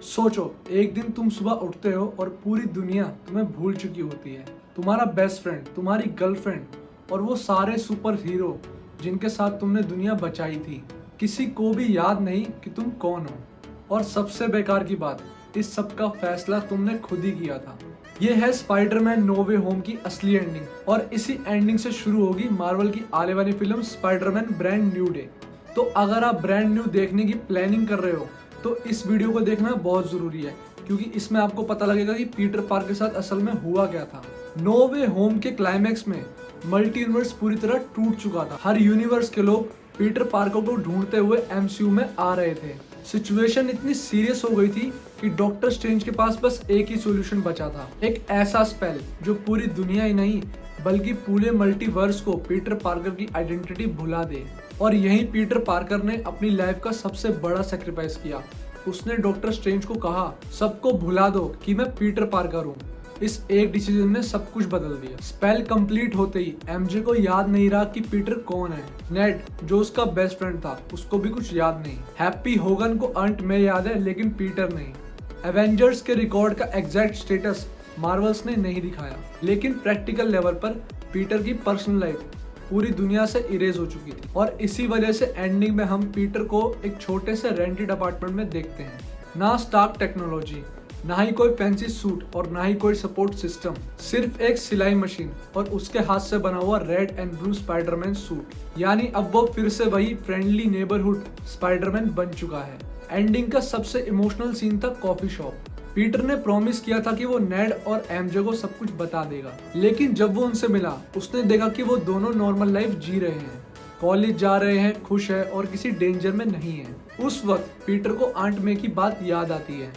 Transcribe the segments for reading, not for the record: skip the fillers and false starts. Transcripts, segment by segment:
सोचो, एक दिन तुम सुबह उठते हो और पूरी दुनिया तुम्हें भूल चुकी होती है। तुम्हारा बेस्ट फ्रेंड, तुम्हारी गर्लफ्रेंड और वो सारे सुपर हीरो जिनके साथ तुमने दुनिया बचाई थी, किसी को भी याद नहीं कि तुम कौन हो। और सबसे बेकार की बात, इस सब का फैसला तुमने खुद ही किया था। ये है स्पाइडरमैन नो वे होम की असली एंडिंग और इसी एंडिंग से शुरू होगी मार्वल की आने वाली film Spiderman brand new day. तो अगर आप ब्रांड न्यू देखने की प्लानिंग कर रहे हो तो इस वीडियो को देखना बहुत जरूरी है, क्योंकि इसमें आपको पता लगेगा कि पीटर पार्कर के साथ असल में हुआ क्या था। नो वे होम के क्लाइमैक्स में मल्टी यूनिवर्स पूरी तरह टूट चुका था। हर यूनिवर्स के लोग पीटर पार्कर को ढूंढते हुए एमसीयू में आ रहे थे। सिचुएशन इतनी सीरियस हो गई थी कि डॉक्टर स्ट्रेंज के पास बस एक ही सॉल्यूशन बचा था, एक ऐसा स्पेल जो पूरी दुनिया ही नहीं बल्कि पूरे मल्टीवर्स को पीटर पार्कर की आइडेंटिटी भुला दे। और यही पीटर पार्कर ने अपनी लाइफ का सबसे बड़ा सेक्रीफाइस किया। उसने डॉक्टर स्ट्रेंज को कहा, सबको भुला दो कि मैं पीटर पार्कर हूँ। इस एक डिसीजन ने सब कुछ बदल दिया। स्पेल कंप्लीट होते ही एमजे को याद नहीं रहा कि पीटर कौन है। नेड, जो उसका बेस्ट फ्रेंड था, उसको भी कुछ याद नहीं। हैप्पी होगन को अंत में याद है, लेकिन पीटर नहीं। एवेंजर्स के रिकॉर्ड का एग्जैक्ट स्टेटस मार्वल्स ने नहीं दिखाया, लेकिन प्रैक्टिकल लेवल पर पीटर की पर्सनल लाइफ पूरी दुनिया से इरेज हो चुकी थी। और इसी वजह से एंडिंग में हम पीटर को एक छोटे से रेंटेड अपार्टमेंट में देखते हैं। ना स्टार्क टेक्नोलॉजी, ना ही कोई फैंसी सूट और ना ही कोई सपोर्ट सिस्टम, सिर्फ एक सिलाई मशीन और उसके हाथ से बना हुआ red and blue Spiderman suit. यानी अब वो फिर से वही फ्रेंडली नेबरहुड स्पाइडरमैन बन चुका है। एंडिंग का सबसे इमोशनल सीन था कॉफी शॉप। पीटर ने प्रॉमिस किया था कि वो नेड और एमजे को सब कुछ बता देगा, लेकिन जब वो उनसे मिला उसने देखा कि वो दोनों नॉर्मल लाइफ जी रहे हैं, कॉलेज जा रहे हैं, खुश है और किसी डेंजर में नहीं है। उस वक्त पीटर को आंट मे की बात याद आती है,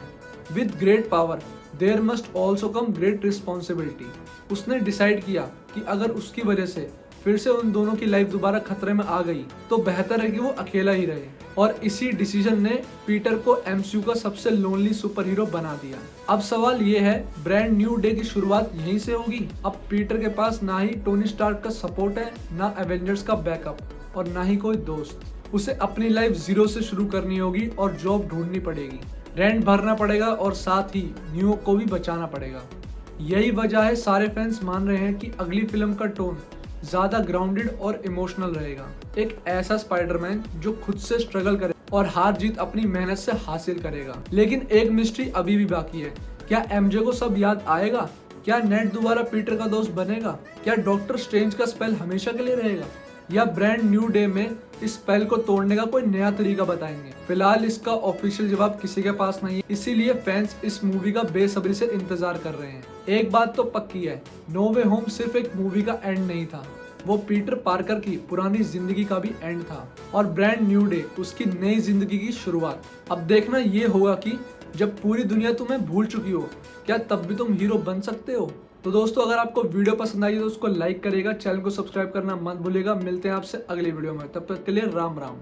with great power there must also come great responsibility. उसने डिसाइड किया कि अगर उसकी वजह से फिर से उन दोनों की लाइफ दोबारा खतरे में आ गई तो बेहतर है कि वो अकेला ही रहे। और इसी डिसीजन ने पीटर को एमसीयू का सबसे लोनली सुपर हीरो बना दिया। अब सवाल ये है, ब्रांड न्यू डे की शुरुआत यहीं से होगी। अब पीटर के पास ना ही टोनी स्टार्क का सपोर्ट है, ना एवेंजर्स का बैकअप और ना ही कोई दोस्त। उसे अपनी लाइफ जीरो से शुरू करनी होगी और जॉब ढूंढनी पड़ेगी, रेंट भरना पड़ेगा और साथ ही न्यूयॉर्क को भी बचाना पड़ेगा। यही वजह है सारे फैंस मान रहे हैं कि अगली फिल्म का टोन ज्यादा ग्राउंडेड और इमोशनल रहेगा। एक ऐसा स्पाइडरमैन जो खुद से स्ट्रगल करे और हार जीत अपनी मेहनत से हासिल करेगा। लेकिन एक मिस्ट्री अभी भी बाकी है, क्या एमजे को सब याद आएगा? क्या नेड दोबारा पीटर का दोस्त बनेगा? क्या डॉक्टर स्ट्रेंज का स्पेल हमेशा के लिए रहेगा? या ब्रांड न्यू डे में इस स्पेल को तोड़ने का कोई नया तरीका बताएंगे? फिलहाल इसका ऑफिशियल जवाब किसी के पास नहीं है, इसीलिए फैंस इस मूवी का बेसब्री से इंतजार कर रहे हैं। एक बात तो पक्की है, नो वे होम सिर्फ एक मूवी का एंड नहीं था, वो पीटर पार्कर की पुरानी जिंदगी का भी एंड था और ब्रांड न्यू डे उसकी नई जिंदगी की शुरुआत। अब देखना ये होगा कि जब पूरी दुनिया तुम्हें भूल चुकी हो, क्या तब भी तुम हीरो बन सकते हो? तो दोस्तों, अगर आपको वीडियो पसंद आई तो उसको लाइक करेगा, चैनल को सब्सक्राइब करना मत भूलिएगा। मिलते हैं आपसे अगली वीडियो में, तब तक के लिए राम राम।